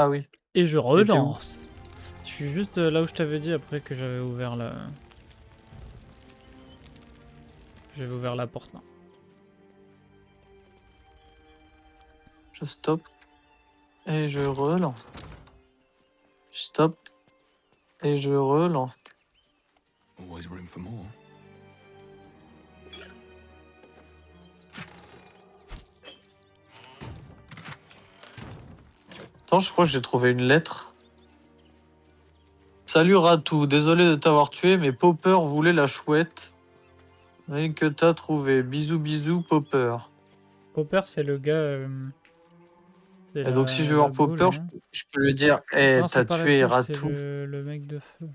Ah oui. Et je Et t'es où? relance. Je suis juste là où je t'avais dit après que j'avais ouvert la... J'avais ouvert la porte là. Je stoppe et je relance. Je stoppe et je relance. Always room for more. Attends, je crois que j'ai trouvé une lettre. Salut Ratou, désolé de t'avoir tué, mais Popper voulait la chouette. Et que t'as trouvé. Bisous bisous Popper. Popper, c'est le gars... c'est Et donc si je vais la voir boule, Popper, non? je peux lui dire, eh, Non, c'est t'as pas la tué boule, c'est Ratou. le mec de feu.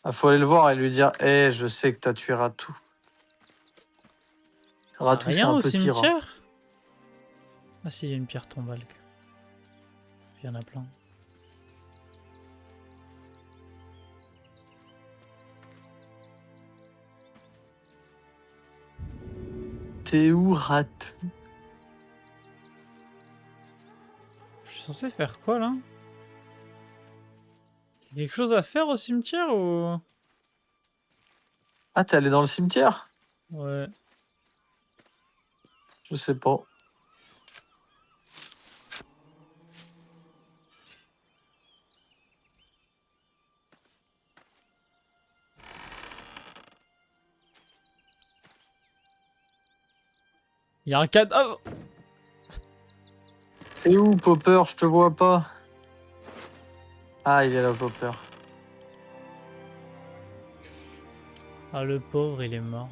Ah, faut aller le voir et lui dire, eh, je sais que t'as tué Ratou. Y'a Ratou, c'est rien un au petit rat. cimetière? Ah si, il y a une pierre tombale. Il y en a plein. T'es où Ratou? Je suis censé faire quoi là? Y'a quelque chose à faire au cimetière ou... Ah, t'es allé dans le cimetière? Ouais. Je sais pas. Y'a un cadavre! T'es où Popper? Je te vois pas. Ah, il est là Popper. Ah le pauvre, il est mort.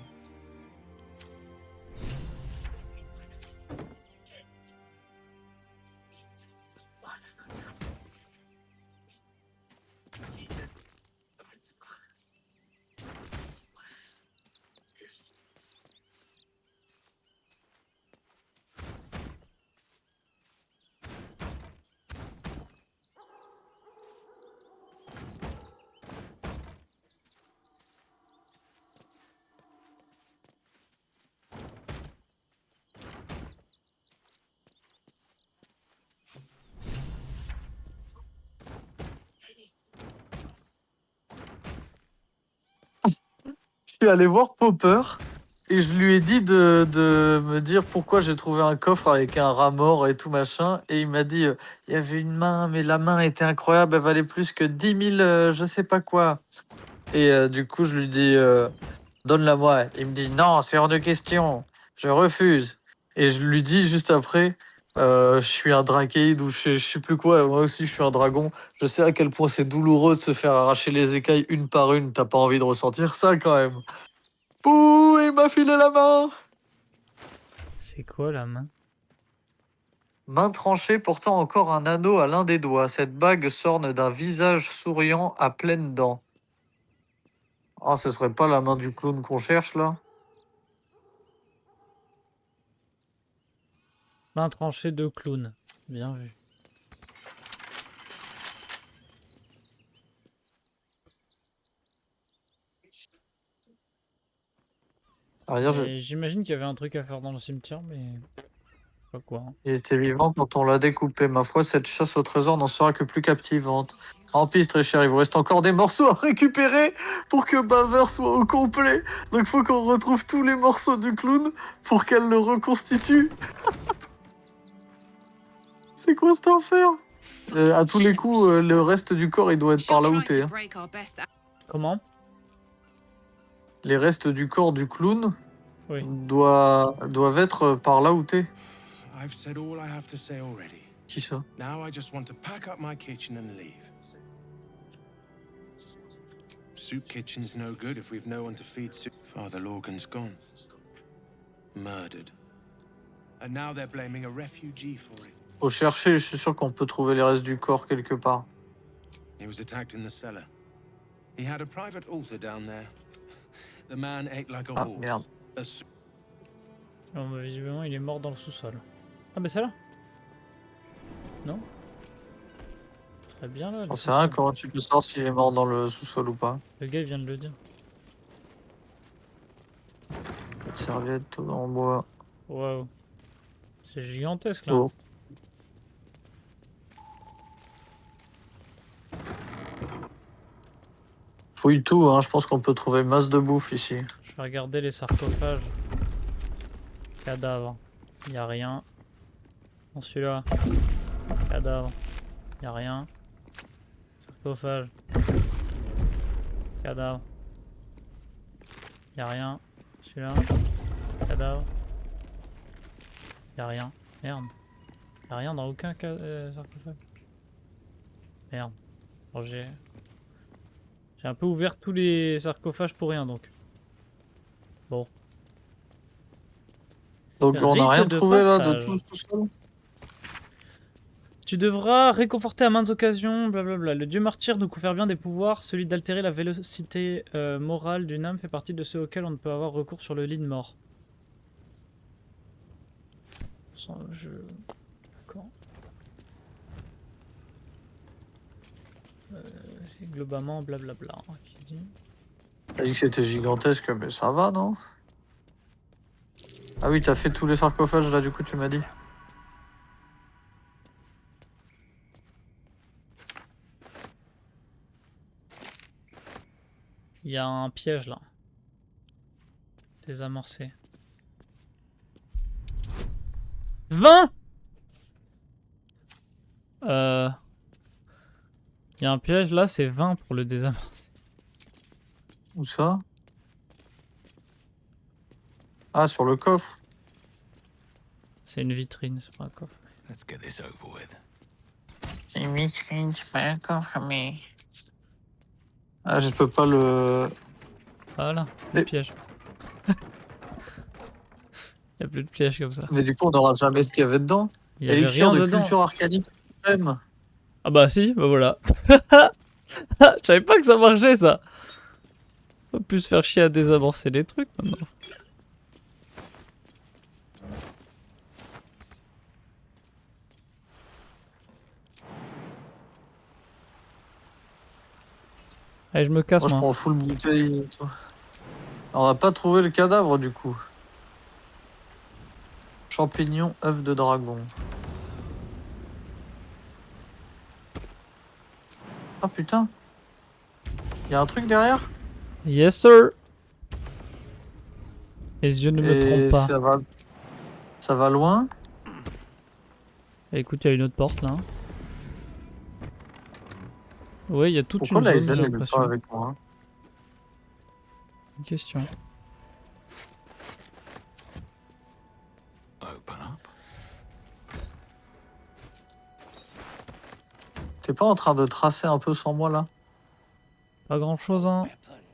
Je suis allé voir Popper et je lui ai dit de me dire pourquoi j'ai trouvé un coffre avec un rat mort et tout machin. Et il m'a dit, il y avait une main, mais la main était incroyable, elle valait plus que 10 000, je sais pas quoi. Et du coup, je lui dis, donne-la moi. Il me dit, non, c'est hors de question, je refuse. Et je lui dis juste après, je suis un drakeid ou je sais plus quoi, moi aussi je suis un dragon. Je sais à quel point c'est douloureux de se faire arracher les écailles une par une, t'as pas envie de ressentir ça quand même. Pouh, il m'a filé la main! C'est quoi la main? Main tranchée portant encore un anneau à l'un des doigts. Cette bague s'orne d'un visage souriant à pleines dents. Ah, ce serait pas la main du clown qu'on cherche là? Main tranchée de clown. Bien vu. À dire, Et j'imagine qu'il y avait un truc à faire dans le cimetière, mais... Pas quoi. Hein. il était vivant quand on l'a découpé. Ma foi, cette chasse au trésor n'en sera que plus captivante. En piste, très cher, il vous reste encore des morceaux à récupérer pour que Baver soit au complet. Donc, faut qu'on retrouve tous les morceaux du clown pour qu'elle le reconstitue. C'est quoi cet enfer? À tous les coups, le reste du corps, il doit être par là où t'es. Hein. Comment? Les restes du corps du clown Oui. doivent être par là où t'es. I've said all I have to say already. Qui ça? Now I just want to pack up my kitchen and leave. Soup kitchen's no good if we've no one to feed soup. Father Lorgan's gone. Murdered. And now they're blaming a refugee for it. Faut chercher, je suis sûr qu'on peut trouver les restes du corps quelque part. He was attacked in the cellar. He had a private altar down there. The man ate like a Ah, merde. horse. Bon, bah, visiblement, il est mort dans le sous-sol. Ah, bah c'est là? Non? Très bien là. J'en sais rien, comment tu peux savoir s'il est mort dans le sous-sol ou pas? Le gars il vient de le dire. Une serviette en bois. Waouh. C'est gigantesque là. Oh. Fouille tout, hein. Je pense qu'on peut trouver masse de bouffe ici. Je vais regarder les sarcophages. Cadavre. Y a rien. Dans celui-là. Cadavre. Y a rien. Sarcophage. Cadavre. Y a rien. Celui-là. Cadavre. Y a rien. Merde. Y a rien dans aucun sarcophage. Merde. Bon, j'ai un peu ouvert tous les sarcophages pour rien donc. Bon. Donc on n'a rien Rite de trouvé là de passage. tout ça. Tu devras réconforter à maintes occasions, blablabla. Le dieu martyr nous confère bien des pouvoirs. Celui d'altérer la vélocité morale d'une âme fait partie de ceux auxquels on ne peut avoir recours sur le lit de mort. D'accord. C'est globalement blablabla. Qui dit... T'as dit que c'était gigantesque, mais ça va, non? Ah oui, t'as fait tous les sarcophages là, du coup, tu m'as dit. Il y a un piège là. Désamorcé. 20. Il y a un piège là, c'est 20 pour le désamorcer. Où ça? Ah, sur le coffre. C'est une vitrine, c'est pas un coffre. Let's get this over with. C'est une vitrine, c'est pas un coffre, mais... Ah, je peux pas le... Voilà, le Mais- piège. Il y a plus de piège comme ça. Mais du coup, on n'aura jamais ce qu'il y avait dedans. Il y avait Élixir rien de dedans. culture arcanique suprême. Ah bah si, bah voilà. Je savais pas que ça marchait ça. On peut plus se faire chier à désamorcer les trucs maintenant. Allez, je me casse Moi, je moi. prends full bouteille et tout. On n'a pas trouvé le cadavre, du coup. Champignon, œuf de dragon. Ah putain. Y a un truc derrière? Yes sir. Les yeux ne me Et trompent pas. ça va loin. Ah, écoute, il y a une autre porte là. Ouais, il y a toute Pourquoi une la zone, SN j'ai n'est l'impression. pas avec moi? Une question. Open up. T'es pas en train de tracer un peu sans moi là? Pas grand chose hein.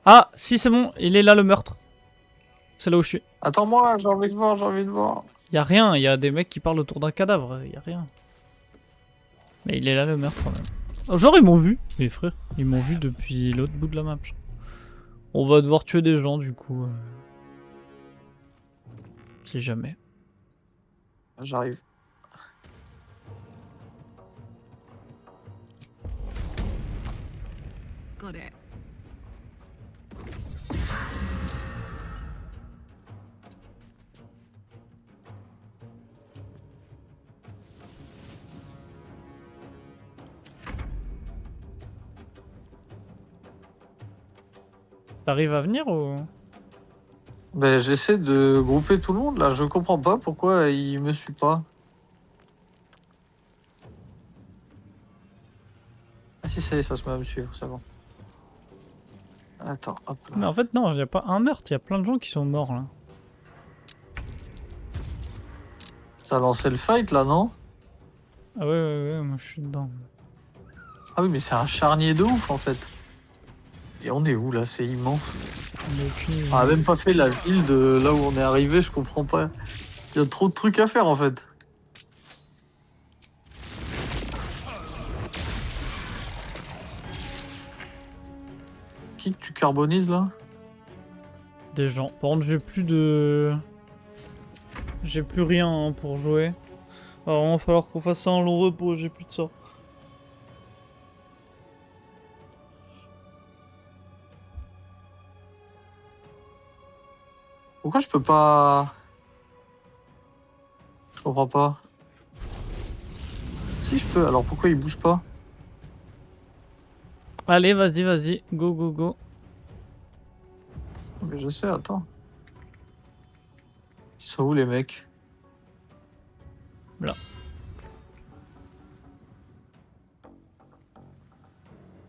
Ah, si c'est bon, il est là le meurtre. C'est là où je suis. Attends-moi, j'ai envie de voir, j'ai envie de voir. Y a rien, y a des mecs qui parlent autour d'un cadavre, y a rien. Mais il est là le meurtre quand même. Oh, genre ils m'ont vu, mes frères, ils m'ont vu depuis l'autre bout de la map. On va devoir tuer des gens du coup. Si jamais. J'arrive. Got it. T'arrives à venir ou... Ben, j'essaie de grouper tout le monde là, je comprends pas pourquoi il me suit pas. Ah si, ça y est, ça se met à me suivre, c'est bon. Attends, hop Mais là. en fait non, y a pas un meurtre, y a plein de gens qui sont morts là. Ça a lancé le fight là, non? Ah ouais, moi je suis dedans. Ah oui, mais c'est un charnier de ouf en fait. Et on est où là? C'est immense. On a aucune idée. On a même pas fait la ville de là où on est arrivé, je comprends pas. Il y a trop de trucs à faire en fait. Qui que tu carbonises là? Des gens. Par contre j'ai plus de... J'ai plus rien hein, pour jouer. Alors il va falloir qu'on fasse ça en long repos, j'ai plus de ça. Pourquoi je peux pas... Je comprends pas. Si je peux, alors pourquoi il bouge pas? Allez, vas-y, go. Mais je sais, attends. Ils sont où les mecs? Là.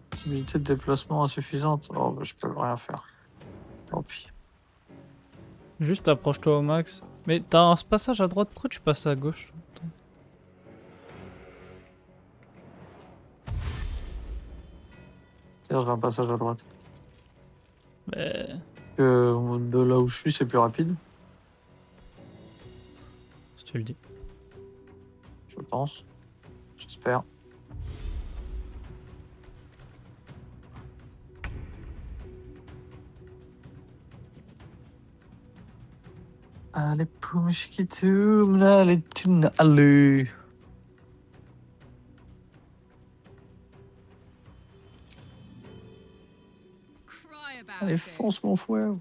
Possibilité de déplacement insuffisante. Oh, bah, je peux rien faire. Tant pis. Juste approche-toi au max. Mais t'as un passage à droite, pourquoi tu passes à gauche? C'est-à-dire, j'ai un passage à droite. Mais... De là où je suis, c'est plus rapide, Si tu le dis. je pense. J'espère. Allez, Poumchkitoum, allez, allez. Cry about Allez, it. fonce, mon frère.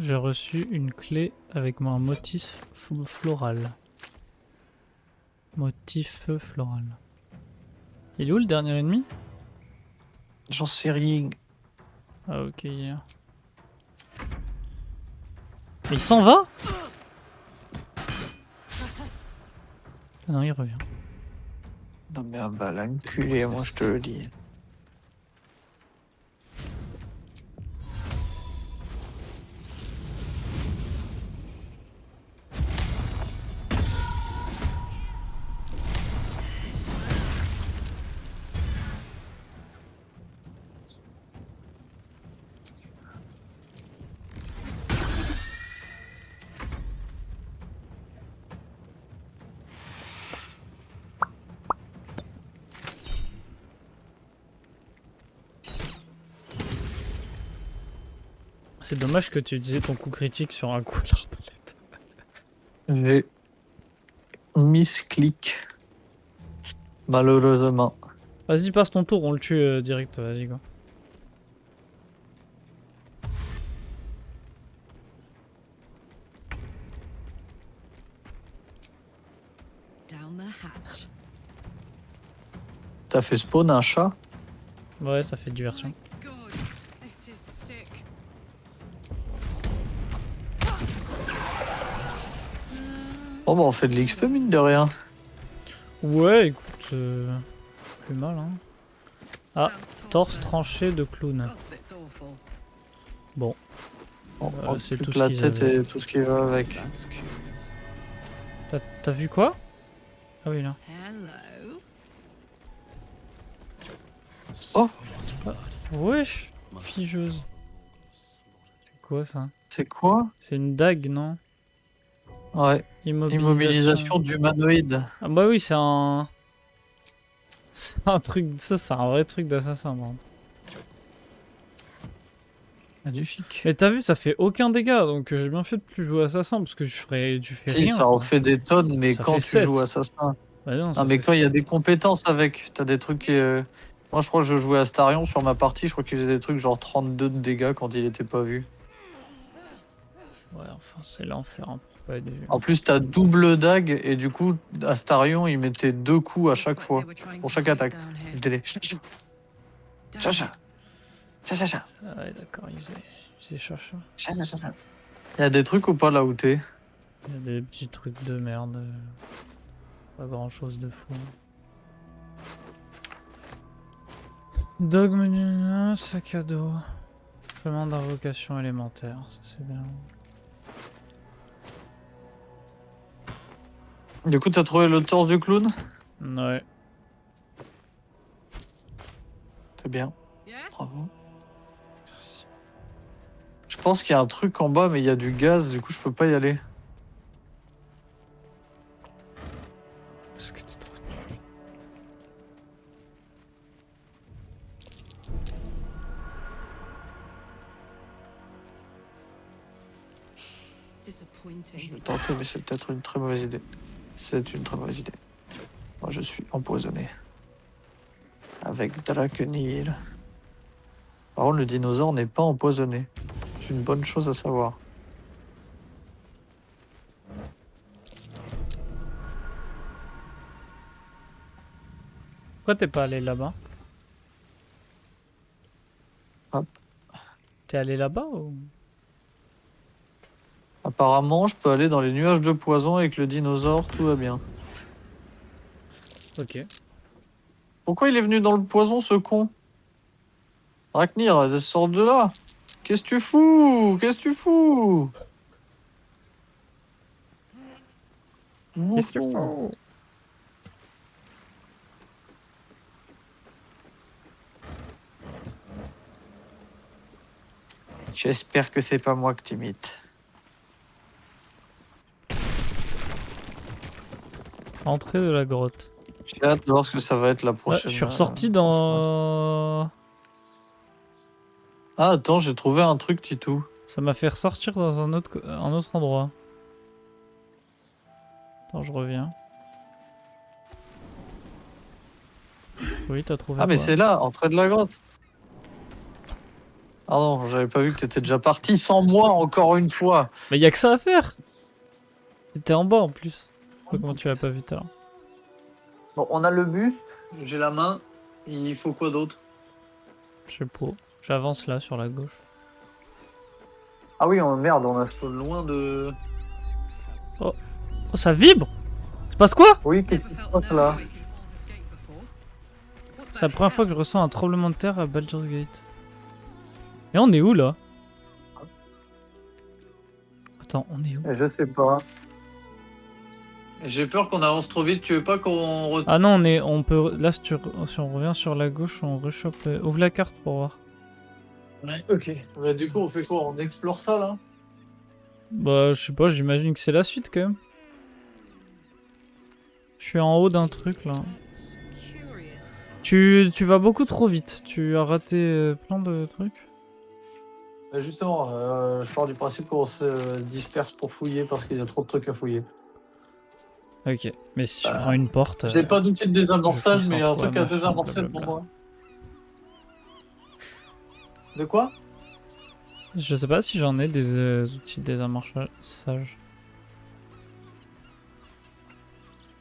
J'ai reçu une clé avec mon motif floral. Motif floral. Il est où le dernier ennemi? J'en sais rien. Ah ok, il est là. Mais il s'en va? Ah non, il revient. Non, mais un va l'enculer, moi, je te le dis. C'est dommage que tu utilises ton coup critique sur un coup à l'arbalète. J'ai misclick. Malheureusement. Vas-y, passe ton tour, on le tue direct, vas-y quoi. Down the hatch. T'as fait spawn un chat? Ouais, ça fait diversion. My God, this is sick. Oh, bah, on fait de l'XP, mine de rien. Ouais, écoute, plus mal hein. Ah, Mouse torse torso. tranché de clown. God, it's awful. On c'est plus tout que ce la qu'ils tête avaient. et tout ce qui va avec. That's curious. T'as vu quoi? Ah oui là. Hello. Oh, Wesh, figeuse. C'est quoi ça? c'est quoi? C'est une dague, non? Ouais, immobilisation d'humanoïde. Ah bah oui, c'est un... C'est un truc... Ça, c'est un vrai truc d'assassin, man. Magnifique. Mais t'as vu, ça fait aucun dégât, donc j'ai bien fait de plus jouer assassin, parce que tu fais Si, rien, ça en quoi. fait des tonnes, mais Ça quand fait tu 7. joues assassin. Bah non, Non, ça mais fait quand il y a 7. des compétences avec, t'as des trucs. Moi, je crois que je jouais Astarion sur ma partie, je crois qu'il faisait des trucs genre 32 de dégâts quand il était pas vu. Ouais, enfin, c'est l'enfer, hein, pour pas être vu. En plus, t'as double dague, et du coup, Astarion, il mettait 2 coups à chaque fois. Pour chaque attaque. Il faisait les. Chacha. Chacha. Ah ouais, d'accord, il faisait chacha. Chacha. Il y a des trucs ou pas là où t'es? Il y a des petits trucs de merde. Pas grand chose de fou. Dogme, sac à dos. Vraiment d'invocation élémentaire, ça c'est bien. Du coup, t'as trouvé le torse du clown? Ouais. C'est bien. Yeah? Bravo. Merci. Je pense qu'il y a un truc en bas, mais il y a du gaz, du coup, je peux pas y aller. Parce que t'es trop... Je Disappointing. vais tenter, mais c'est peut-être une très mauvaise idée. C'est une très mauvaise idée. Moi, je suis empoisonné. Avec Drakenil. Par contre, le dinosaure n'est pas empoisonné. C'est une bonne chose à savoir. Pourquoi t'es pas allé là-bas? Hop. T'es allé là-bas ou... Apparemment, je peux aller dans les nuages de poison avec le dinosaure, tout va bien. Ok. Pourquoi il est venu dans le poison, ce con? Raknir, sors de là! Qu'est-ce que tu fous? Qu'est-ce que tu fous? Bouffon! J'espère que c'est pas moi que t'imites. Entrée de la grotte. J'ai hâte de voir ce que ça va être la Ouais, prochaine. je suis ressorti transformation. dans... Ah, attends, j'ai trouvé un truc, Titou. Ça m'a fait ressortir dans un autre endroit. Attends, je reviens. Oui, t'as trouvé Ah, mais quoi? c'est là, entrée de la grotte. Ah non, j'avais pas vu que t'étais déjà parti sans moi encore une fois. Mais y a que ça à faire! T'étais en bas en plus. Je sais pas comment tu l'as pas vu tout à l'heure. Bon, on a le buste, j'ai la main. Il faut quoi d'autre? Je sais pas. J'avance là sur la gauche. Ah oui, merde, on a loin de. Oh, ça vibre! C'est passe quoi? Oui, qu'est-ce qui se passe là? C'est la première fois que je ressens un tremblement de terre à Baldur's Gate. Et on est où là? Attends, on est où? Je sais pas. J'ai peur qu'on avance trop vite. Tu veux pas qu'on. Ah non, on peut. Là, si on revient sur la gauche, on rechoppe. Ouvre la carte pour voir. Ouais, ok. Bah, du coup, on fait quoi? On explore ça là? Bah, je sais pas, j'imagine que c'est la suite quand même. Je suis en haut d'un truc là. Tu vas beaucoup trop vite. Tu as raté plein de trucs. Bah, justement, je pars du principe qu'on se disperse pour fouiller parce qu'il y a trop de trucs à fouiller. Ok, mais si je prends une porte. J'ai pas d'outil de désamorçage, je mais pousse en un toi, truc à machin, désamorcer pour blablabla. moi. De quoi? Je sais pas si j'en ai des outils de désamorçage.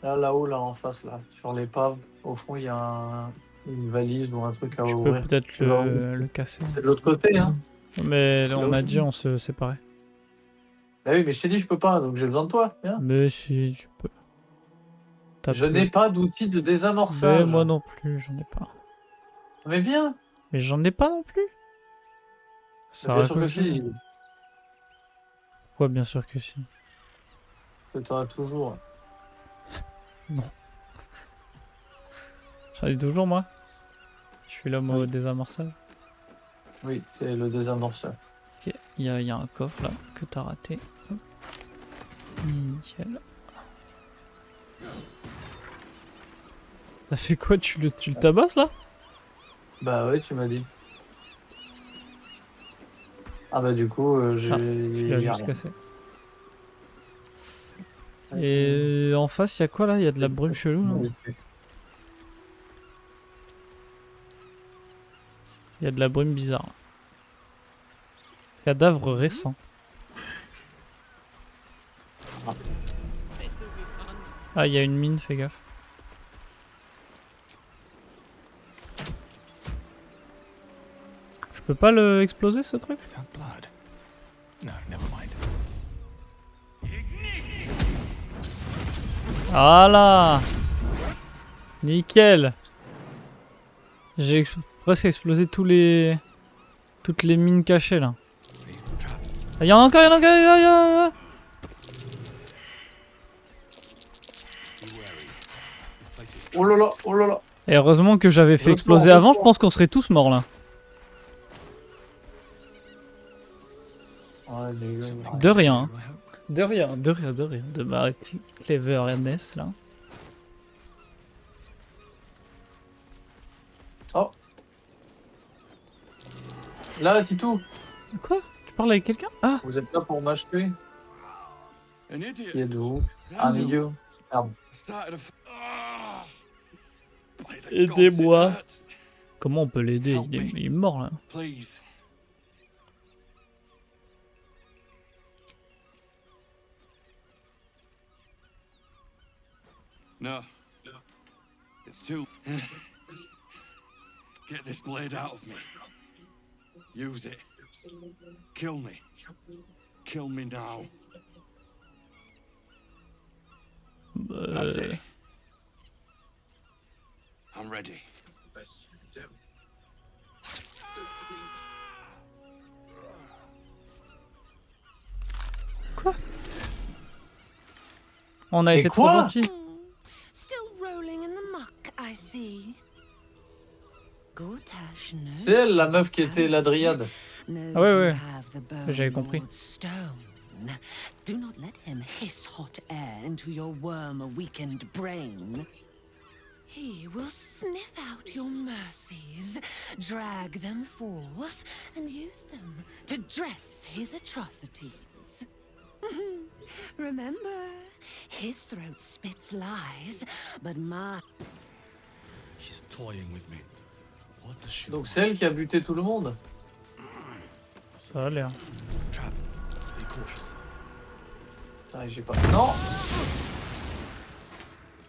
Là-haut, là en face, là, sur l'épave, au fond, il y a une valise ou un truc à Je peux ouvrir. peut-être Tu vas où? le casser. C'est de l'autre côté, hein? Mais là on où a je dit suis. on se séparait. Bah oui, mais je t'ai dit, je peux pas, donc j'ai besoin de toi. Viens. Mais si tu peux. Je n'ai pas d'outil de Mais désamorçage. moi non plus, j'en ai pas. Mais viens. Mais j'en ai pas non plus. Ça Bien sûr que raconte si, Quoi, bien sûr que si. que t'en as toujours. J'en ai toujours moi. Je suis l'homme au Oui. désamorçage. Oui, c'est le désamorceur. Ok, il y a un coffre là que t'as raté. Hop. Nickel. T'as fait quoi? Tu le tabasses là? Bah oui, tu m'as dit. Ah bah du coup, j'ai... Tu l'as y a juste rien. cassé. Et en face, il y a quoi là? Il y a de la brume chelou là? Il y a de la brume bizarre. Cadavre récent. Ah, il y a une mine, fais gaffe. Je peux pas le exploser ce truc? Is that blood? No, never mind. Voilà! Nickel! J'ai presque explosé toutes les mines cachées là. Ah, y'en a encore, y'en a encore, y'en a... Oh là là, oh là là. Et heureusement que j'avais fait exploser avant, je pense qu'on serait tous morts là. Ouais, De rien. De rien, de rien, de rien. De ma cleverness là. Oh. Là, Titou, Quoi? Tu parles avec quelqu'un? Ah! vous êtes là pour m'acheter? An idiot. Qui êtes-vous? Un idiot. Merde. Started a. By the Aidez-moi. gods, it hurts. Comment on peut l'aider? Il est mort là. Please. No. It's too. Get this blade out of me. Use it. Kill me. Kill me now. That's it. I'm ready. Quoi? On a Et été trop quoi? gentils. Still rolling in the muck, I see. Gortash knows C'est elle, la meuf qui était la dryade. knows Ah ouais, you ouais. have the Bone J'avais compris. Lord's stone. Do not let him hiss hot air into your worm-weakened brain. He will sniff out your mercies, drag them forth, and use them to dress his atrocities. Remember, his throat spits lies, but my... She's toying with me. What does she Donc c'est elle qui a buté tout le monde. Ça a l'air. Trap. Be cautious. Putain, j'ai pas... Non.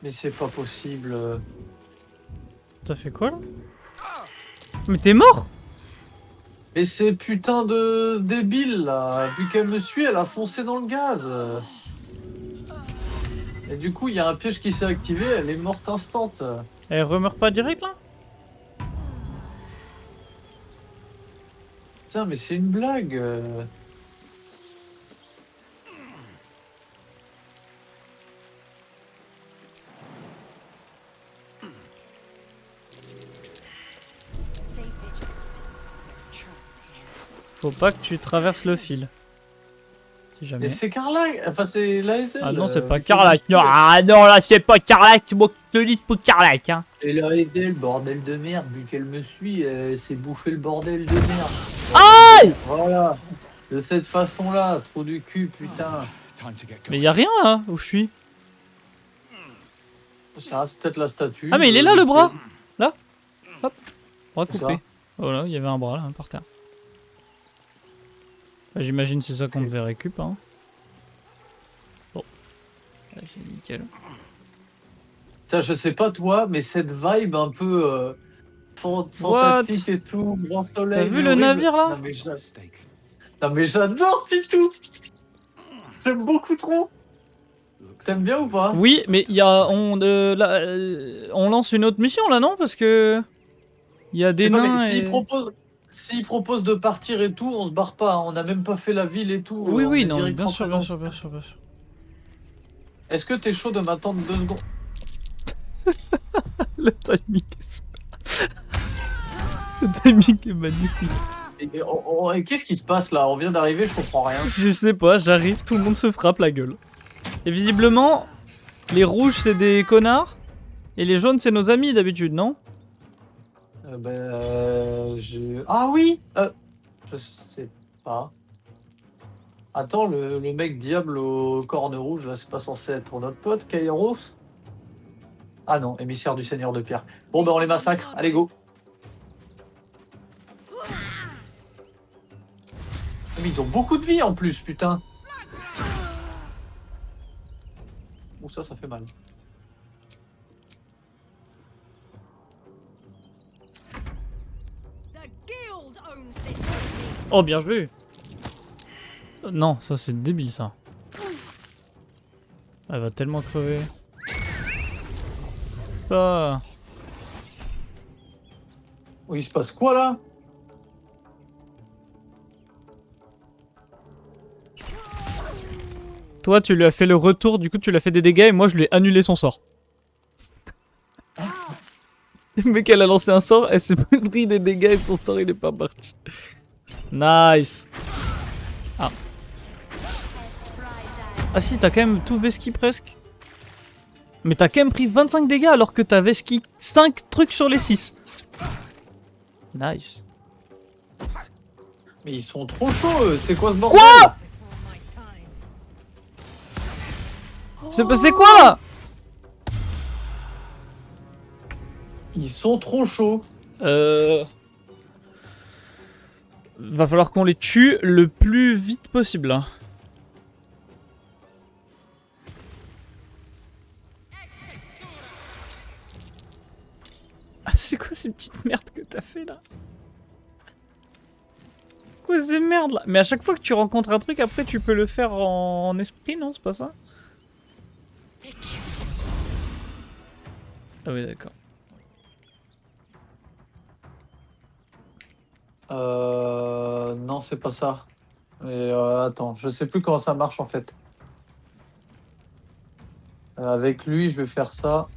Mais c'est pas possible. T'as fait quoi là? Mais t'es mort? Mais c'est putain de débile là. Vu qu'elle me suit, elle a foncé dans le gaz. Et du coup, il y a un piège qui s'est activé, elle est morte instant. Elle remeurt pas direct là? Putain, mais c'est une blague. Faut pas que tu traverses le fil. Si Mais jamais. c'est Carla, enfin c'est l'ASL. Ah non, c'est pas Carlac. Non, ah non, là c'est pas Carlac, c'est moi qui te dis pour Carlac. Hein. Et l'ASL, bordel de merde, vu qu'elle me suit, elle s'est bouffé le bordel de merde. Aïe! Voilà. De cette façon-là, trou du cul, putain. Time to get Mais going. y a rien là, où je suis. Ça reste peut-être la statue. Ah mais il est là le bras. Là. Hop. Bras Où ça coupé. Voilà, il y avait un bras là, par terre. Bah, j'imagine c'est ça qu'on devait récup. Hein. Bon. Là, c'est nickel. Putain, je sais pas toi, mais cette vibe un peu fantastique et tout, grand soleil. T'as vu mais le horrible. navire, là? Steak. Non mais j'adore Titou. J'aime beaucoup trop. T'aimes bien ou pas? Oui, mais il y a on lance une autre mission là, non? Parce que il y a Je des sais pas, mais nains. s'il propose de partir et tout, on se barre pas. Hein. On n'a même pas fait la ville et tout. Oui, on oui, est non, direct bien en sûr, bien présence. sûr, bien sûr, bien sûr. Est-ce que t'es chaud de m'attendre 2 secondes? Le timing est super. Le timing est magnifique. Et qu'est-ce qui se passe là? On vient d'arriver, je comprends rien. Je sais pas, j'arrive, tout le monde se frappe la gueule. Et visiblement, les rouges c'est des connards et les jaunes c'est nos amis d'habitude, non? Ah oui! Je sais pas. Attends, le mec diable aux cornes rouges, là, c'est pas censé être notre pote, Kairos? Ah non, émissaire du Seigneur de Pierre. Bon, ben on les massacre, allez go! Mais ils ont beaucoup de vie en plus, putain! Ouh, ça fait mal. The guild owns this. Oh, bien joué. Non, ça c'est débile ça. Elle va tellement crever. Ah. Oh, il se passe quoi là? Toi tu lui as fait le retour, du coup tu lui as fait des dégâts et moi je lui ai annulé son sort. Le mec elle a lancé un sort, elle s'est pris des dégâts et son sort il est pas parti. Nice. Ah. Ah si, t'as quand même tout Veski presque. Mais t'as quand même pris 25 dégâts alors que t'as Veski 5 trucs sur les 6. Nice. Mais ils sont trop chauds, eux. C'est quoi ce bordel? Quoi? Before my time. C'est passé quoi là? Ils sont trop chauds. Va falloir qu'on les tue le plus vite possible. Hein. Ah, c'est quoi ces petites Merde que t'as fait là. Quoi ces merdes là? Mais à chaque fois que tu rencontres un truc, après tu peux le faire en esprit, non? C'est pas ça? Ah oui, d'accord. Non, c'est pas ça. Mais attends, je sais plus comment ça marche en fait. Avec lui, je vais faire ça.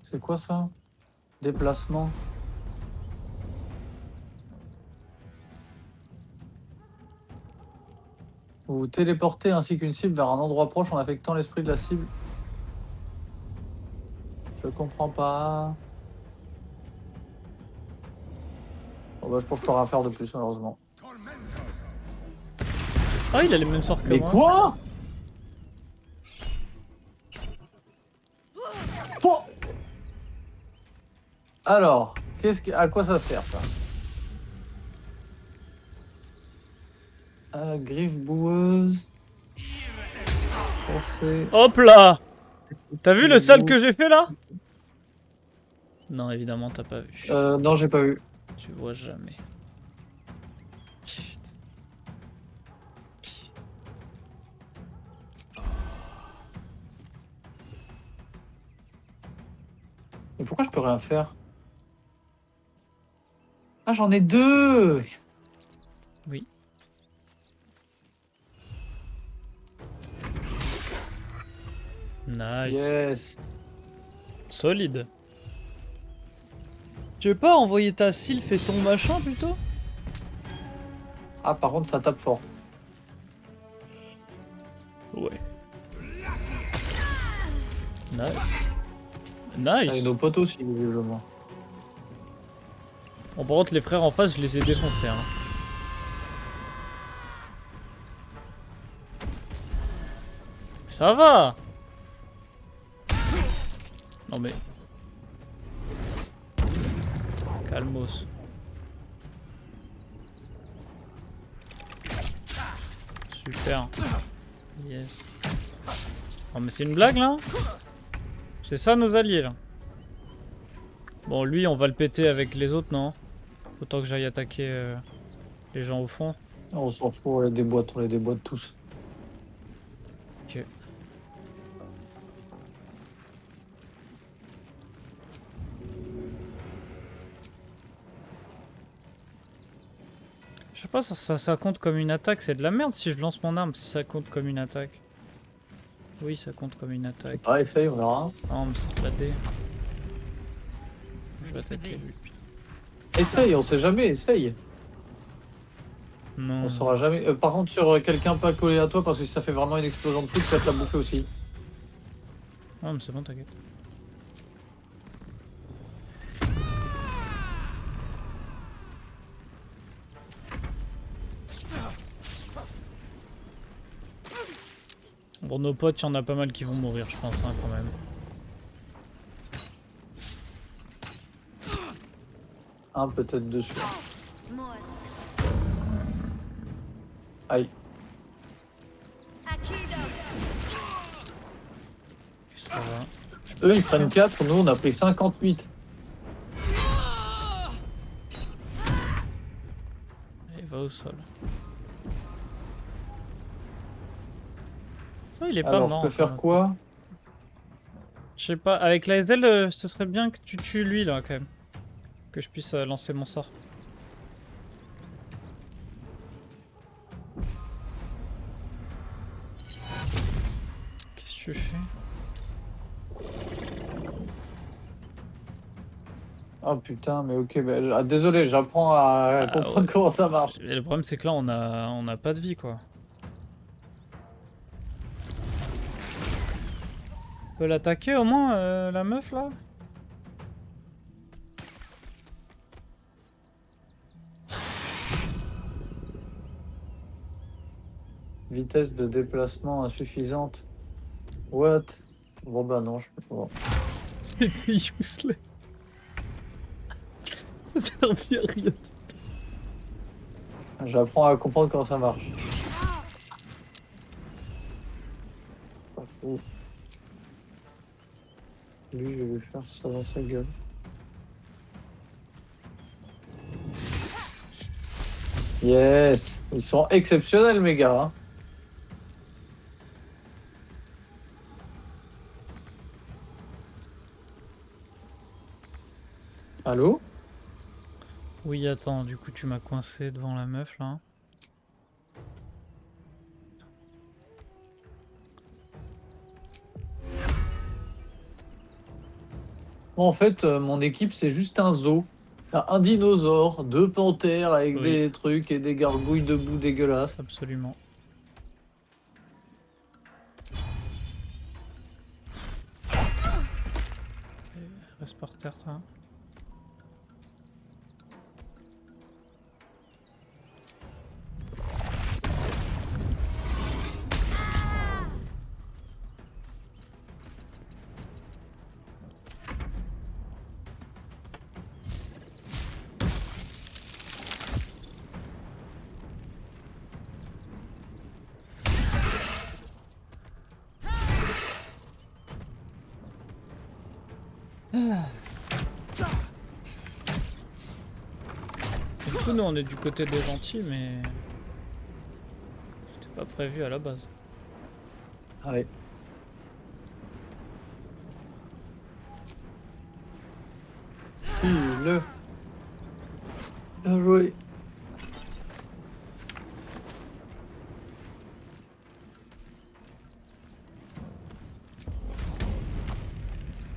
C'est quoi ça? Déplacement. Vous vous téléportez ainsi qu'une cible vers un endroit proche en affectant l'esprit de la cible. Je comprends pas. Bon bah je pense que je peux rien faire de plus malheureusement. Ah, il a les mêmes sorts que Mais moi. quoi? Oh alors, à quoi ça sert ça? Griffe boueuse. Forcé. Hop là! T'as vu le sale que j'ai fait là? Non, évidemment, t'as pas vu. Non, j'ai pas vu. Tu vois jamais. Putain. Mais pourquoi je peux rien faire? Ah, j'en ai deux! Oui. Nice. Yes! Solide. Tu veux pas envoyer ta sylph et ton machin plutôt? Ah, par contre, ça tape fort. Ouais. Nice. Ah, et Nice. nos potes aussi, visiblement. Bon, par contre, les frères en face, je les ai défoncés. Hein. Ça va. Non mais... Calmos. Super. Yes. Oh mais c'est une blague là? C'est ça nos alliés là? Bon lui on va le péter avec les autres non? Autant que j'aille attaquer les gens au fond. On s'en fout, on les déboîte tous. Ok. Je sais pas, ça compte comme une attaque, c'est de la merde si je lance mon arme, si ça compte comme une attaque. Oui, ça compte comme une attaque. Ah, essaye, on verra. Non, mais c'est de la dé. Je vais attaquer lui, putain. Essaye, on sait jamais, essaye. Non. On saura jamais. Par contre, sur quelqu'un pas collé à toi, parce que si ça fait vraiment une explosion de foot, ça va te la bouffer aussi. Non, mais c'est bon, t'inquiète. Bon, nos potes, il y en a pas mal qui vont mourir, je pense, hein, quand même. Un peut-être dessus. Aïe. Ça va. Eux, ils prennent 4, nous, on a pris 58. Allez, va au sol. Ça, il est pas Alors, mort. je peux faire quoi? Je sais pas, avec la SL, ce serait bien que tu tues lui, là, quand même. Que je puisse lancer mon sort. Qu'est-ce que tu fais? Oh putain, mais ok, bah, désolé, j'apprends à comprendre ouais. comment ça marche. Et le problème, c'est que là, on a pas de vie, quoi. On peut l'attaquer, au moins, la meuf, là? Vitesse de déplacement insuffisante. What? Bon bah non, je peux pas. C'était useless. Ça servait à rien. J'apprends à comprendre comment ça marche. Pas faux. Lui, je vais lui faire ça dans sa gueule. Yes! Ils sont exceptionnels, mes gars. Hein. Allô? Oui, attends, du coup tu m'as coincé devant la meuf là. En fait, mon équipe, c'est juste un zoo. T'as un dinosaure, 2 panthères avec Oui, des trucs et des gargouilles debout dégueulasses. absolument. Reste par terre, toi. Du coup, nous on est du côté des gentils, mais c'était pas prévu à la base. Ah ouais. Si, le. Bien joué.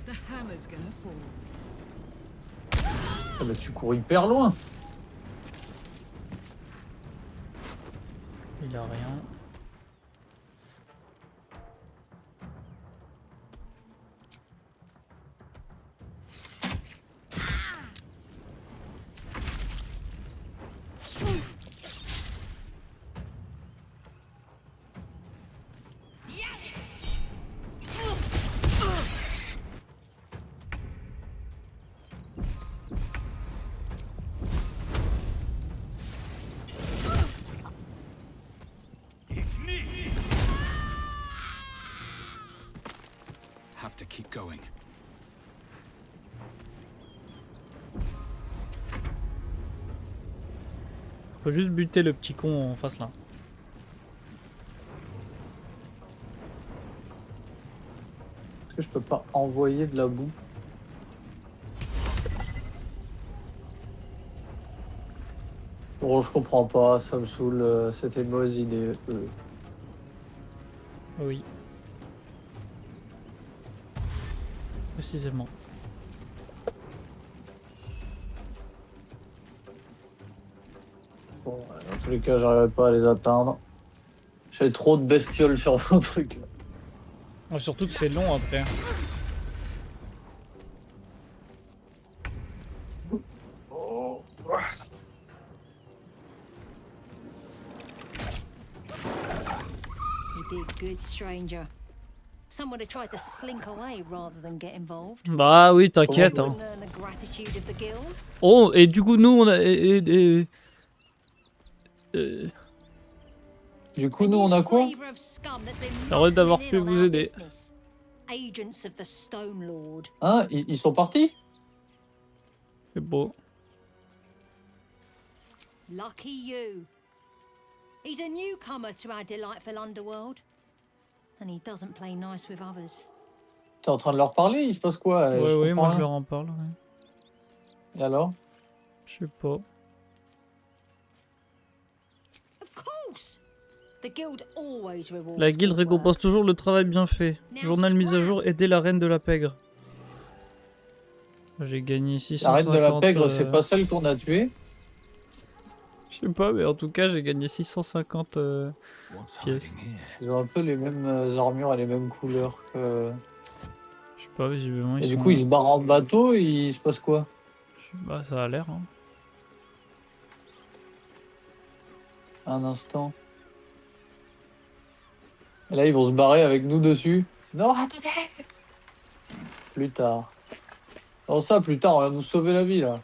The hammer's gonna fall. Ah bah, tu cours hyper loin. Il a rien. Have to keep going. Faut juste buter le petit con en face là. Est-ce que je peux pas envoyer de la boue? Bon, je comprends pas, ça me saoule, c'était une mauvaise idée. Oui. Précisément. Bon, dans tous les cas, j'arriverai pas à les atteindre. J'ai trop de bestioles sur mon truc. Là. Ouais, surtout que c'est long après. You did good, stranger. Someone had tried to slink away rather than get involved. Bah oui, t'inquiète. Comment Hein. Learn the gratitude of the guild. Oh, et du coup, nous on a. Du coup, nous, on a quoi? Heureux d'avoir pu vous aider. Agents of the Stone Lord. Hein? Ils sont partis? C'est beau. Lucky you. He's a newcomer to our delightful underworld. And he doesn't play nice with others. T'es en train de leur parler? Il se passe quoi? Ouais, ouais, comprends moi je rien. leur en parle. Ouais. Et alors? Je sais pas. Of course. The guild always rewards La guilde good récompense work. toujours le travail bien fait. Journal mise à jour, aider la reine de la pègre. J'ai gagné 650. La reine de la pègre, c'est pas celle qu'on a tuée? Je sais pas, mais en tout cas, j'ai gagné 650 What's pièces. hiding here? Ils ont un peu les mêmes armures et les mêmes couleurs que... Je sais pas, visiblement, ils Et du sont... coup, ils se barrent en bateau, il se passe quoi? Bah, ça a l'air, hein. Un instant. Et là, ils vont se barrer avec nous dessus. Non, attendez! Plus tard. Non, ça, plus tard, on va nous sauver la vie, là.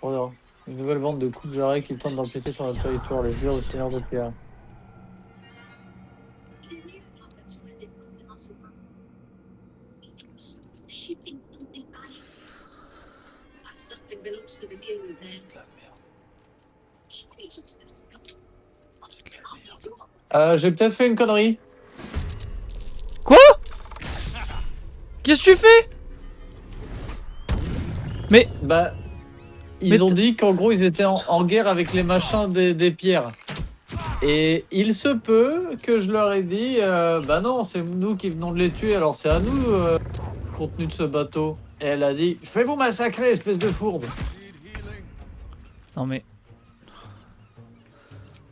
Regarde. Une nouvelle bande de coups de jarret qui tentent d'empiéter sur notre territoire, les sbires au Seigneur de Pierre. J'ai peut-être fait une connerie. Quoi? Qu'est-ce que tu fais? Mais Bah, Mais ils ont dit qu'en gros ils étaient en guerre avec les machins des pierres. Et il se peut que je leur ai dit, bah non, c'est nous qui venons de les tuer, alors c'est à nous le contenu de ce bateau. Et elle a dit, je vais vous massacrer, espèce de fourbe. non mais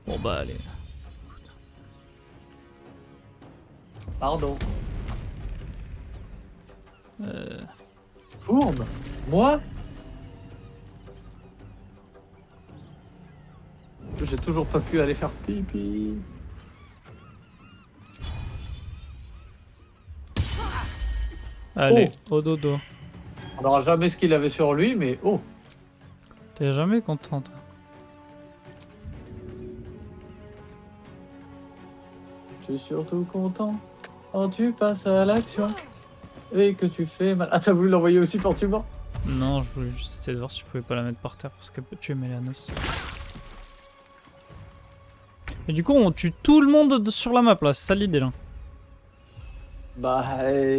bon bah allez. Pardon. Euh... Fourbe? Moi? J'ai toujours pas pu aller faire pipi. Allez, au dodo. On n'aura jamais ce qu'il avait sur lui, mais oh. T'es jamais contente. Je suis surtout content quand tu passes à l'action et que tu fais mal. Ah, t'as voulu l'envoyer aussi par tuba? Non, je voulais juste essayer de voir si je pouvais pas la mettre par terre parce qu'elle peut tuer Mélanos. Mais du coup, on tue tout le monde sur la map là, c'est ça l'idée là. Bah,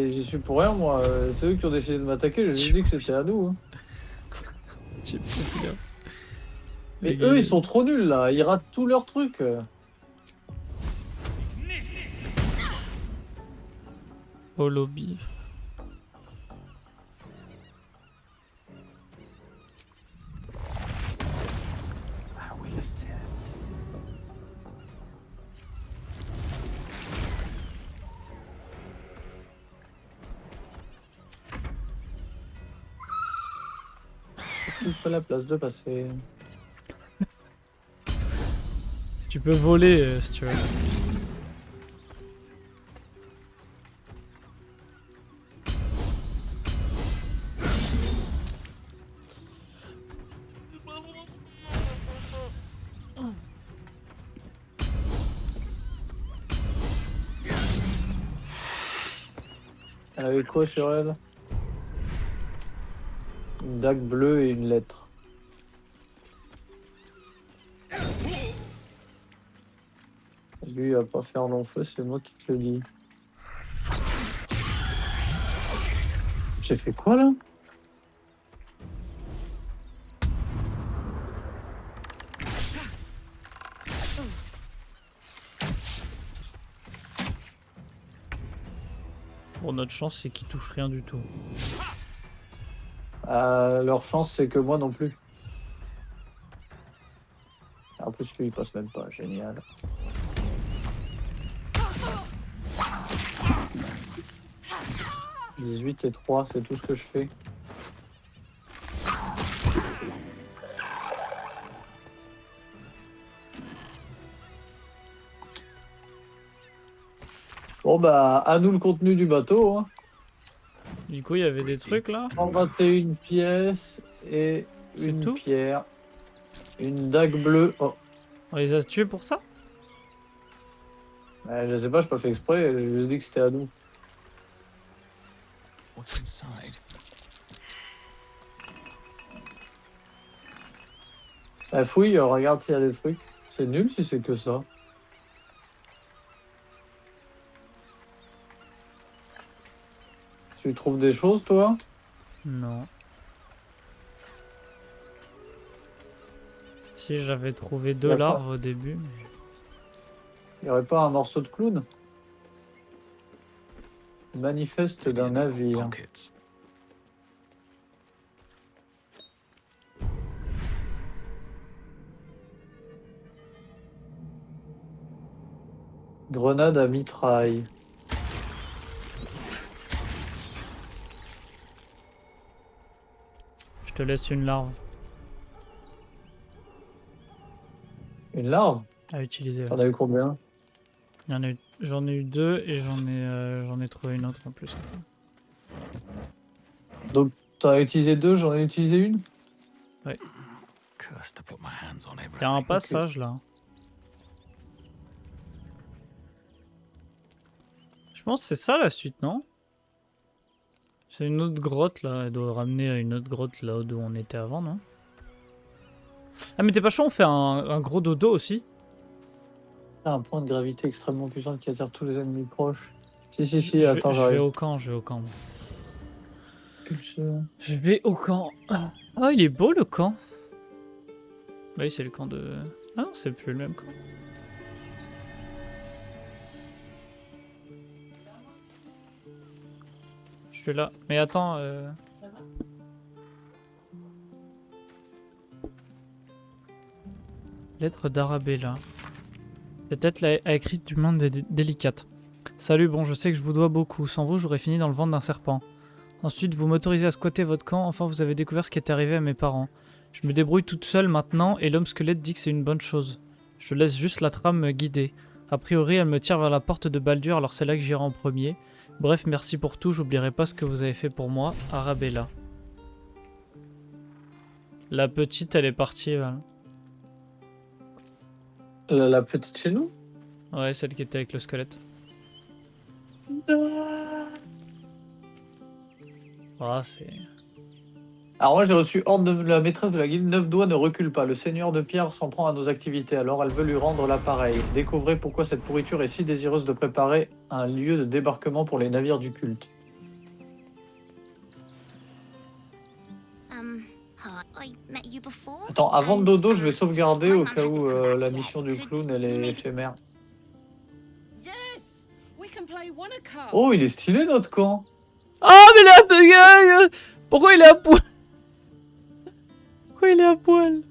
j'y suis pour rien, moi. C'est eux qui ont décidé de m'attaquer, j'ai juste dit que c'était à nous. Hein. Mais Les eux, gars, ils sont trop nuls là, ils ratent tous leurs trucs. au lobby. Surtout pas la place de passer. Tu peux voler si tu veux. Elle avait quoi sur elle? Une dague bleue et une lettre. Lui, il va pas faire long feu, c'est moi qui te le dis. J'ai fait quoi là? Bon, notre chance c'est qu'il touche rien du tout. Leur chance, c'est que moi non plus. En plus, lui, il passe même pas. Génial. « 18 et 3, c'est tout ce que je fais. Bon bah, à nous le contenu du bateau. Hein. Du coup, il y avait des trucs là. 121 pièces et C'est une tout pierre. Une dague bleue. Oh, On les a tués pour ça? je sais pas, j'ai pas fait exprès, j'ai juste dit que c'était à nous. What's inside? Fouille, regarde s'il y a des trucs. C'est nul si c'est que ça. Tu trouves des choses, toi? Non. Si j'avais trouvé deux D'accord. larves au début. Mais... Il y aurait pas un morceau de clown? Manifeste d'un navire. Pockets. Grenade à mitraille. Je te laisse une larve Une larve? à utiliser. Ouais. T'en as eu combien? J'en ai eu deux et j'en ai trouvé une autre en plus. Donc t'en as utilisé deux, j'en ai utilisé une? curse to put my hands on Il y a un everything. passage là. Je pense que c'est ça la suite, non? C'est une autre grotte là. Elle doit ramener à une autre grotte là où on était avant, non? Ah, mais t'es pas chaud, on fait un gros dodo aussi? Un point de gravité extrêmement puissant qui attire tous les ennemis proches. Si, Je attends, vais j'arrive. au camp, je vais au camp. Pulse. Je vais au camp. Ah, il est beau le camp. Bah oui, c'est le camp de... Ah non, c'est plus le même camp. Je suis là. Mais attends... Lettre d'Arabella. Cette lettre a écrite du monde délicate. Salut, bon, je sais que je vous dois beaucoup. Sans vous, j'aurais fini dans le ventre d'un serpent. Ensuite, vous m'autorisez à squatter votre camp. Enfin, vous avez découvert ce qui est arrivé à mes parents. Je me débrouille toute seule maintenant et l'homme squelette dit que c'est une bonne chose. Je laisse juste la trame me guider. A priori, elle me tire vers la porte de Baldur, alors c'est là que j'irai en premier. Bref, merci pour tout. J'oublierai pas ce que vous avez fait pour moi. Arabella. La petite, elle est partie, Val. La petite chez nous? Ouais, celle qui était avec le squelette. Ah, c'est... Alors moi j'ai reçu ordre de la maîtresse de la guilde, 9 doigts ne recule pas, le seigneur de pierre s'en prend à nos activités, alors elle veut lui rendre l'appareil. Découvrez pourquoi cette pourriture est si désireuse de préparer un lieu de débarquement pour les navires du culte. I met you before. Attends, avant de and, dodo, je vais sauvegarder my au mum cas où hasn't come back la yet. mission du Could clown elle est maybe- éphémère. Yes, we can play Wanaka. Oh, il est stylé notre camp. Ah, mais là, pourquoi il est à poil? Pourquoi il est à poil?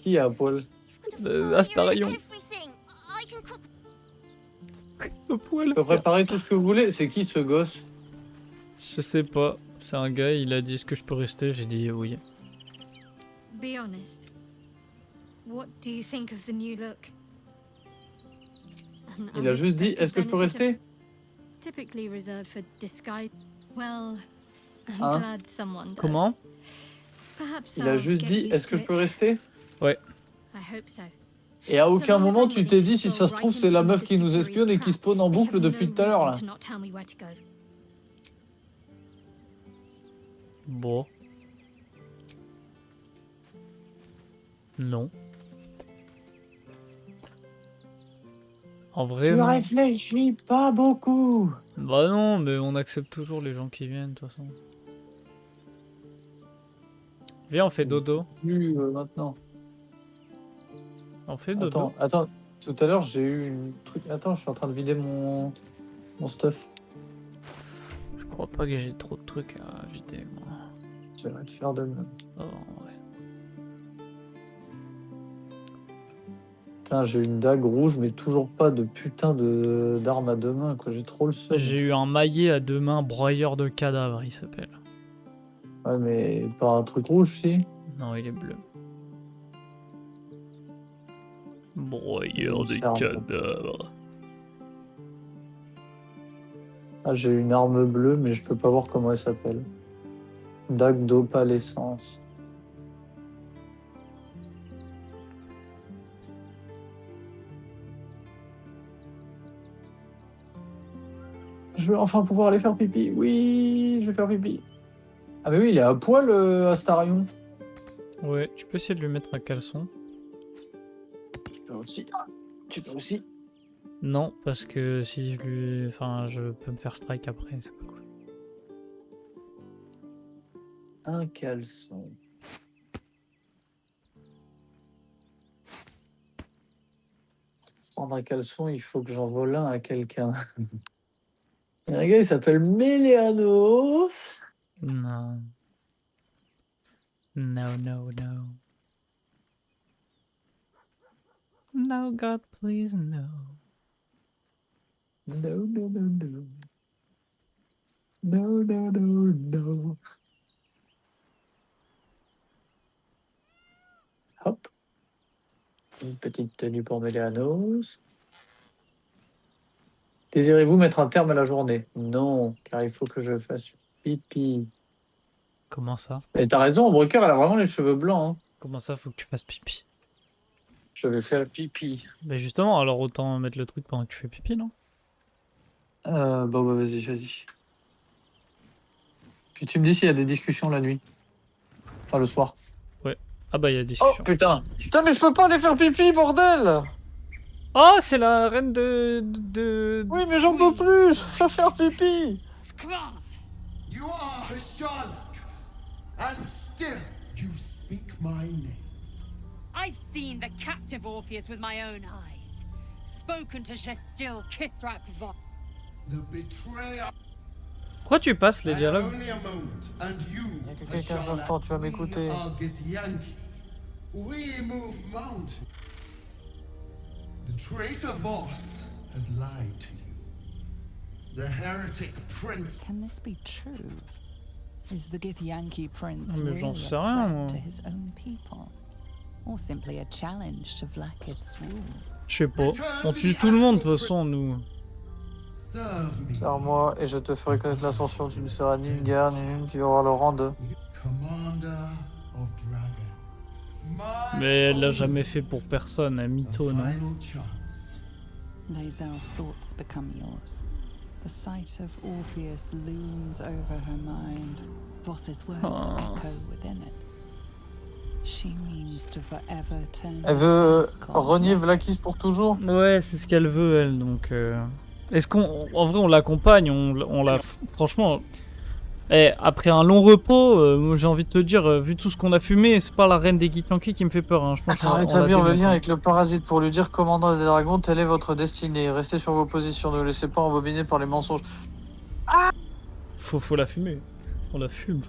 Qui est à poil? Astarion. Everything. I can cook. À poil. Je peux préparer tout ce que vous voulez. C'est qui ce gosse? Je sais pas. C'est un gars, il a dit est-ce que je peux rester? J'ai dit oui. Be honest. What do you think of the new look? An Il a juste dit unexpected est-ce que je peux benefit of- rester? Typically reserved for disguise. Well, I'm Hein? glad someone does. Comment? Perhaps Il a I'll juste get dit used est-ce que to je it. peux rester? I hope so. Et à aucun So long as moment I'm tu ready t'es to dit si ça se stroll trouve right c'est into la the meuf qui nous Superior's espionne et qui trap. spawn en They boucle have depuis no tout à l'heure là. reason to not tell me where to go. Bon. Non. En vrai, Tu non. réfléchis pas beaucoup. Bah non, mais on accepte toujours les gens qui viennent, de toute façon. Viens, on fait dodo. Plus maintenant. On fait dodo. Attends. Tout à l'heure j'ai eu une truc. Attends, je suis en train de vider mon stuff. Je crois pas que j'ai trop de trucs à vider, moi. Je vais te faire de même. Oh, ouais. Putain, j'ai une dague rouge, mais toujours pas de putain d'arme à deux mains, quoi. J'ai trop le seum. J'ai eu un maillet à deux mains, broyeur de cadavres, il s'appelle. Ouais, mais pas un truc rouge, si. Non, il est bleu. Broyeur de C'est un peu. cadavres. Ah, j'ai une arme bleue, mais je peux pas voir comment elle s'appelle. Dague d'opalescence. Je vais enfin pouvoir aller faire pipi. Oui, je vais faire pipi. Ah mais oui, il est à poil, Astarion. Ouais, tu peux essayer de lui mettre un caleçon. Tu peux aussi. Tu peux aussi. Non, parce que si je lui... Enfin, je peux me faire strike après, c'est pas cool. Un caleçon. Pour prendre un caleçon, il faut que j'en vole un à quelqu'un. Il y a un gars, il s'appelle Méléanos. Non. No, no, no. No, God, please, no. No, no, no, no. No, no, no, no. Hop. Une petite tenue pour Méléanos. Désirez-vous mettre un terme à la journée? Non, car il faut que je fasse pipi. Comment ça? Et t'as raison, Broker, elle a vraiment les cheveux blancs. Hein. Comment ça, faut que tu fasses pipi? Je vais faire pipi. Bah justement, alors autant mettre le truc pendant que tu fais pipi, non? Bah, vas-y, vas-y. Puis tu me dis s'il y a des discussions la nuit. Enfin, le soir. Ouais. Ah bah, il y a Oh, discussion. putain! Putain, mais je peux pas aller faire pipi, bordel! Oh, c'est la reine Oui, mais j'en peux plus! Je veux faire pipi! Skvar! You are Sherlock, and still you speak my name. I've seen the captive Orpheus with my own eyes. Spoken to Shestil Kithrak Vod. The betrayer. Pourquoi tu passes les I have dialogues? only a moment, and you, Il y a que quelques instants, tu vas m'écouter. We are Githyanki. We move mountains. The traitor Voss has lied to you. The heretic prince. Can this be true? Is the Githyanki prince Ah, mais really j'en a sais rien, threat moi. to his own people? Or simply a challenge to Vlaakith's rule? Je sais pas. On tue tout le monde de toute façon, nous. Serve me. Serre-moi et je te ferai connaître l'ascension. Tu ne seras ni une guerre, ni une, tu auras le rang de. Commander of dragons. My Mais elle l'a jamais fait pour personne, elle mytho, non? final chance. Lae'zel's thoughts become yours. The sight of Orpheus looms over her mind. Voss's words Oh. echo within it. She means to forever turn Elle her veut back on renier Vlaakith. Vlaakith pour toujours? Ouais, c'est ce qu'elle veut, elle, donc... Est-ce qu'on... En vrai, on l'accompagne, on la... Franchement... après un long repos, moi, j'ai envie de te dire, vu tout ce qu'on a fumé, c'est pas la reine des Githyanki qui me fait peur, hein. Je pense Attends, qu'on l'a établir le démonté. lien avec le parasite pour lui dire, commandant des dragons, telle est votre destinée. Restez sur vos positions, ne vous laissez pas embobiner par les mensonges. Faut la fumer. On la fume.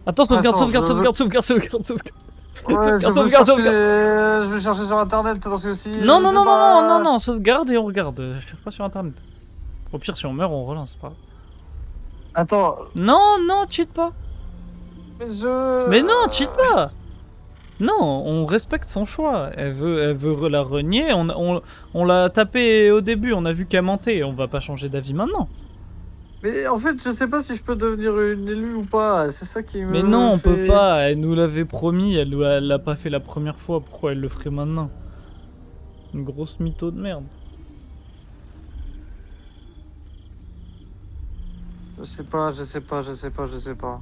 Attends, sauvegarde, Attends, sauvegarde, je veux- sauvegarde, sauvegarde, sauvegarde. Ouais, Sauvegarde, je veux sauvegarde, chercher... sauvegarde. je vais chercher sur internet parce que si. Non, je non, sais non, pas- non, non, non, sauvegarde et on regarde. Je cherche pas sur internet. Au pire, si on meurt, on relance, c'est pas grave. Attends, Non, non, cheat pas. je. Mais non, cheat pas. Non, on respecte son choix. Elle veut la renier. On l'a tapé au début, on a vu qu'elle mentait. On va pas changer d'avis maintenant. Mais en fait, je sais pas si je peux devenir une élue ou pas. C'est ça qui me. Mais non, on peut fait- pas. Elle nous l'avait promis. Elle l'a pas fait la première fois. Pourquoi elle le ferait maintenant? Une grosse mytho de merde. Je sais pas, je sais pas, je sais pas, je sais pas.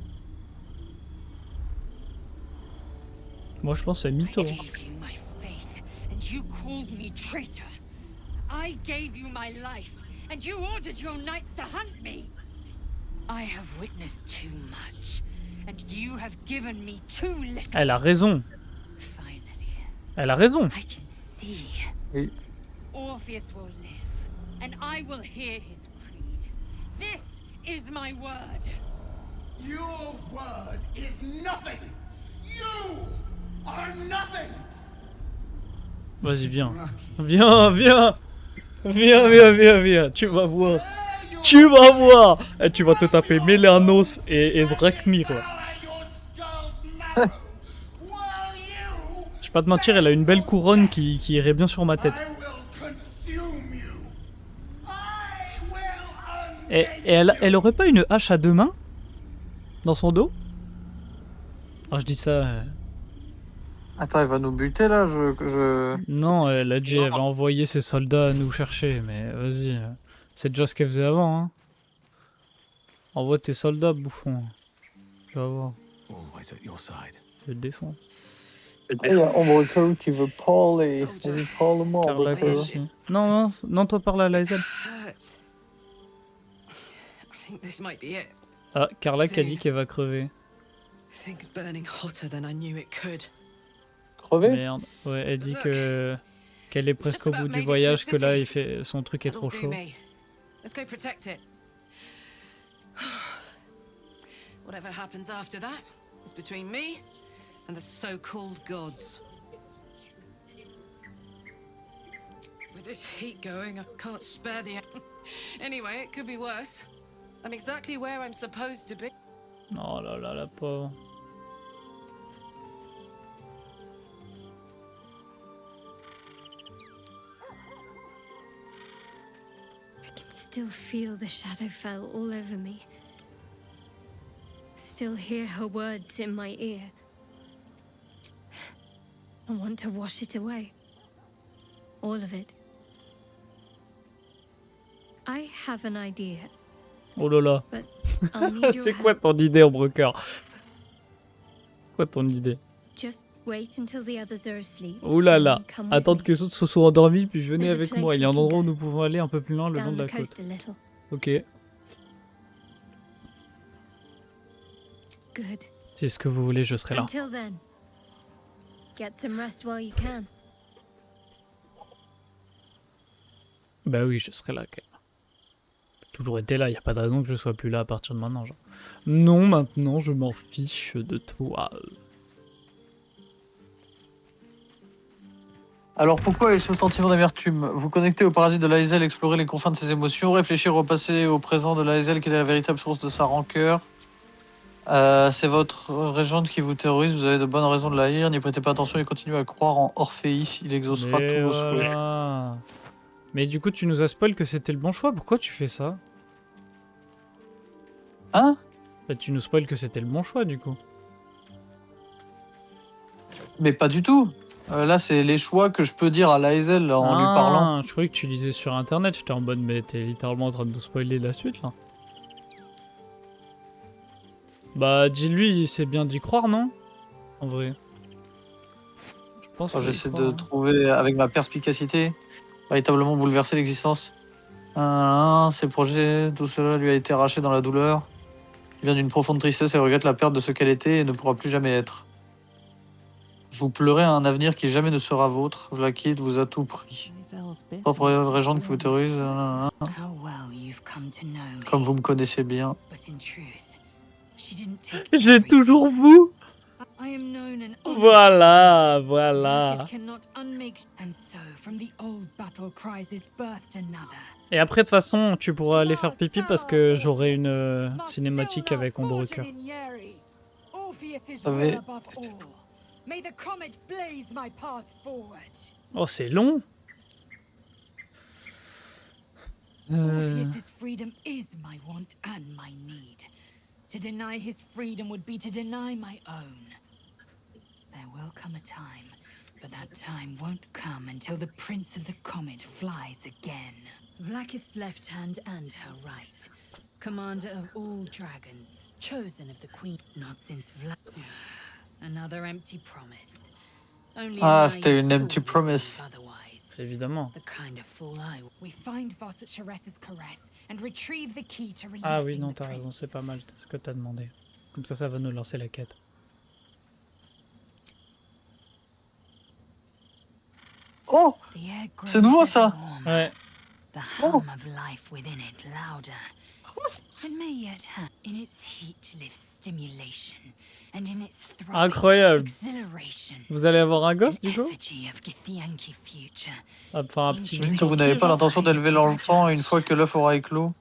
Moi, je pense que c'est I mytho. gave you my faith, and you called me traitor. I gave you my life, and you ordered your knights to hunt me. I have witnessed too much, and you have given me too little. Elle a raison. Finally, Elle a raison. I can see. Oui. Orpheus will live, and I will hear his creed. This is my word. Your word is nothing. You are nothing. Vas-y, viens. Viens, viens. Viens. Tu vas voir. Tu vas voir. Et tu vas te taper Méléanos et Draknir, là. Je vais pas te mentir, elle a une belle couronne qui irait bien sur ma tête. Et elle aurait pas une hache à deux mains dans son dos? Alors je dis ça... Attends, elle va nous buter là, je... Non, elle a dit elle va envoyer ses soldats à nous chercher, mais vas-y. C'est déjà ce qu'elle faisait avant, hein. Envoie tes soldats, bouffon. Tu vas voir. Always at your side. Je te défends. Il y a Ombre Crew qui veut parler. Vas-y, parle-moi, Carla Ombre Crew. aussi. Non, toi parle à Lae'zel. Hurts. I think this might be it. Ah, Carla qui a dit qu'elle va crever. Things burning hotter than I knew it could. Crevé? Merde. Ouais, elle dit qu'elle est presque au bout du voyage, que là, son truc est trop That'll do chaud. me. Let's go protect it. Whatever happens after that is between me and the so-called gods. With this heat going, I can't spare the... Anyway, it could be worse. I'm exactly where I'm supposed to be. Oh là là, la pauvre. I can still feel the Shadowfell all over me. Still hear her words in my ear. I want to wash it away. All of it. I have an idea, Oh là là. but I'll need your C'est quoi help. ton idée, Ombrecoeur? Quoi ton idée? Just wait until the others are asleep. Oh là and là. come with Attendre me. que les autres se soient endormis, puis venez There's a avec place moi. Il y a un we can endroit où go. nous pouvons aller un peu plus loin le long Down de la the coast côte. a little. Ok. Good. C'est ce que vous voulez, je serai là. Until then, get some rest while you can. Bah oui, je serai là quand même. J'ai toujours été là, y a pas de raison que je sois plus là à partir de maintenant. Genre. Non, maintenant je m'en fiche de toi. Alors pourquoi avez ce sentiment d'amertume? Vous connectez au parasite de l'Aezel, explorer les confins de ses émotions, réfléchir au passé et au présent de l'Aezel, quelle est la véritable source de sa rancœur. C'est votre régente qui vous terrorise, vous avez de bonnes raisons de la haïr, n'y prêtez pas attention et continuez à croire en Orphéis, il exaucera Mais tous vos souhaits. voilà. Mais du coup, tu nous as spoil que c'était le bon choix, pourquoi tu fais ça? Hein? Bah, tu nous spoil que c'était le bon choix du coup. Mais pas du tout. Là, c'est les choix que je peux dire à l'Aezel en lui parlant. Je croyais que tu lisais sur internet, j'étais en mode mais t'es littéralement en train de nous spoiler la suite là. Bah dis-lui, c'est bien d'y croire, non? En vrai. Je pense Quand qu'il y j'essaie croit, de hein. trouver, avec ma perspicacité, véritablement bouleverser l'existence. Ses projets, tout cela lui a été arraché dans la douleur. Il vient d'une profonde tristesse et regrette la perte de ce qu'elle était et ne pourra plus jamais être. Vous pleurez à un avenir qui jamais ne sera vôtre. Vlakith vous a tout pris. Propre régente qui vous terrorise. How well you've come to know me. Comme vous me connaissez bien. But in truth, she didn't take J'ai everything. toujours vous. I am known and honored. Voilà, voilà. Vlakith cannot unmake. And so, from the old battle cries is birthed another. Et après, de toute façon, tu pourras aller faire pipi parce que j'aurai une cinématique avec Ombrecoeur. savez- May the comet blaze my path forward. Oh, c'est long. Orpheus's freedom is my want and my need. To deny his freedom would be to deny my own. There will come a time, but that time won't come until the Prince of the Comet flies again. Vlakith's left hand and her right. Commander of all dragons, chosen of the Queen. Not since Another empty promise. Only a C'était naive une empty fool would promise. believe otherwise. Évidemment. The kind of fool I We find Voss at Sharess's caress and retrieve the key to releasing Ah oui, non, the t'as raison, prince. c'est pas mal ce que t'as demandé. Comme ça va nous lancer la quête. Oh! The air C'est grows nouveau, ever ça. warmer, Ouais. The hum of life within it louder. It may yet have in its heat live stimulation, and in its throbbing Incroyable. exhilaration. Vous allez avoir un gosse An du coup? effigy of Githyanki future. Enfin, un petit Juste que vous n'avez pas l'intention d'élever l'enfant une fois que l'œuf aura éclos.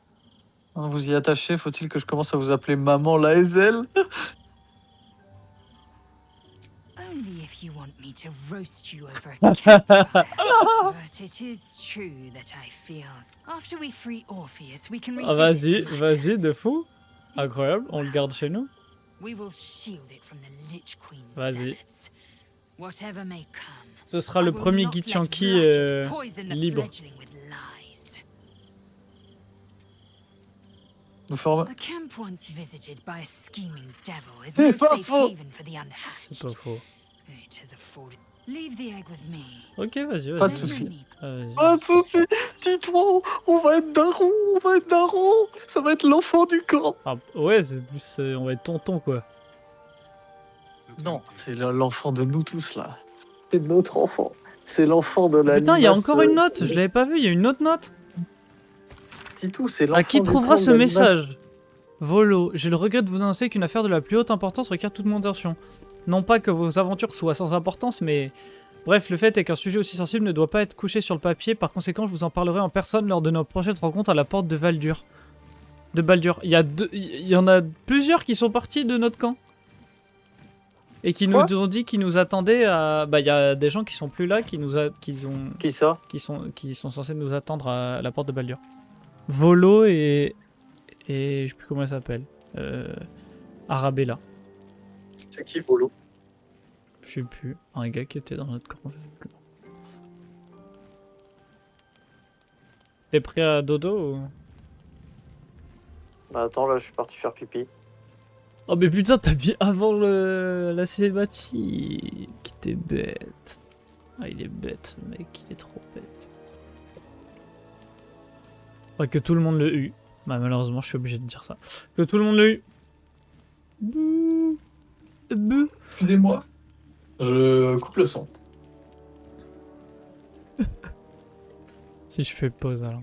Vous y attachez, faut-il que je commence à vous appeler maman l'Aezel? Only if you want me to roast you over a campfire. But it is true that I feel. After we free Orpheus, we can Ah, revisit vas-y, the matter. vas-y, de fou. Incroyable, on le garde chez nous. We will shield it from the Lich Queen's Vas-y. zealots. Whatever may come. Ce sera I le will premier not let Githyanki Vlakith poison the libre. fledgling with lies. Nous ferons... A camp once visited by a scheming devil is C'est no pas safe faux. haven for the unhatched. C'est pas faux. It has afforded. Leave the egg with me. Ok, vas-y, Pas de vas-y. soucis. Vas-y. Pas de soucis. Dis-toi, on va être daron, on va être daron. Ça va être l'enfant du camp. Ah, ouais, c'est plus, on va être tonton quoi. Non, c'est l'enfant de nous tous là. C'est notre enfant. C'est l'enfant de la. Putain, il y a encore une note, je l'avais pas vu, il y a une autre note. Dis-tout, c'est l'enfant. À qui du trouvera camp ce de la limace. message? Volo, j'ai le regret de vous annoncer qu'une affaire de la plus haute importance requiert toute mon attention. Non pas que vos aventures soient sans importance, mais... Bref, le fait est qu'un sujet aussi sensible ne doit pas être couché sur le papier, par conséquent je vous en parlerai en personne lors de nos prochaines rencontres à la porte de Baldur. Il y en a plusieurs qui sont partis de notre camp. Et qui nous ont dit qu'ils nous attendaient à... Bah il y a des gens qui sont plus là, qui ça qui sont censés nous attendre à la porte de Baldur. Volo et je sais plus comment elle s'appelle. Arabella. C'est qui Volo? Je sais plus. Un gars qui était dans notre camp, visiblement. T'es prêt à dodo ou... Bah attends, là je suis parti faire pipi. Oh mais putain, t'as bien avant la cinématique. T'es bête. Ah, il est bête, le mec, il est trop bête. Faudrait que tout le monde l'ait eu. Bah malheureusement, je suis obligé de dire ça. Que tout le monde l'ait eu. Bouh. Bouh. Excusez-moi. Je coupe le son. Si je fais pause alors.